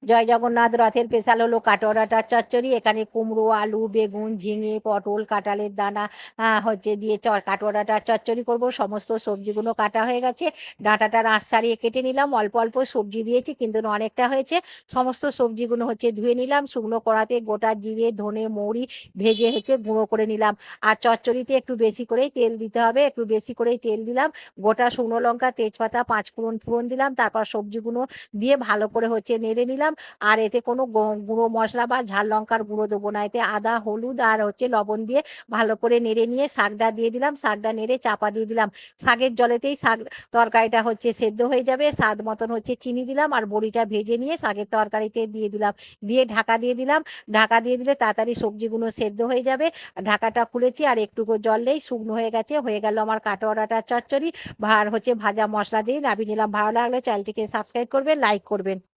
জয় জগন্নাথ। রথের স্পেশাল হলো কাটোয়ারাটার চচ্চড়ি। এখানে কুমড়ো, আলু, বেগুন, ঝিঙে, পটল, কাঁঠালের দানা হচ্ছে দিয়ে কাটোয়ারাটার চচ্চড়ি করব। সমস্ত সবজিগুলো কাটা হয়ে গেছে। ডাঁটাটা আঁশ ছাড়িয়ে কেটে নিলাম। অল্প অল্প সবজি দিয়েছি কিন্তু অনেকটা হয়েছে। সমস্ত সবজিগুলো হচ্ছে ধুয়ে নিলাম। শুকনো কড়াতে গোটা জিরে, ধনে, মৌরি ভেজে হচ্ছে গুঁড়ো করে নিলাম। আর চচ্চড়িতে একটু বেশি করেই তেল দিতে হবে, একটু বেশি করেই তেল দিলাম। গোটা শুকনো লঙ্কা, তেজপাতা, পাঁচফোড়ন ফোড়ন দিলাম। তারপর সবজিগুলো দিয়ে ভালো করে হচ্ছে নেড়ে নিলাম। আর এতে কোনো গুঁড়ো মশলা বা ঝাল লঙ্কার গুঁড়ো দেবো না। এতে আদা, হলুদ আর হচ্ছে লবণ দিয়ে ভালো করে নেড়ে নিয়ে শাকটা দিয়ে দিলাম। শাকটা নেড়ে চাপা দিয়ে দিলাম। শাকের জলেতেই শাক তরকারিটা হচ্ছে সেদ্ধ হয়ে যাবে। স্বাদ মতন হচ্ছে চিনি দিলাম আর বড়িটা ভেজে নিয়ে শাকের তরকারিতে দিয়ে দিলাম। দিয়ে ঢাকা দিয়ে দিলাম। ঢাকা দিয়ে দিলে তাড়াতাড়ি সবজিগুলো সেদ্ধ হয়ে যাবে। ঢাকাটা খুলেছি আর একটুকু জল নেই, শুকনো হয়ে গেছে। হয়ে গেল আমার কাটোয়ারাটা চচ্চড়ি। আর হচ্ছে ভাজা মশলা দিয়ে নামিয়ে নিলাম। ভালো লাগলে চ্যানেলটিকে সাবস্ক্রাইব করবেন, লাইক করবেন।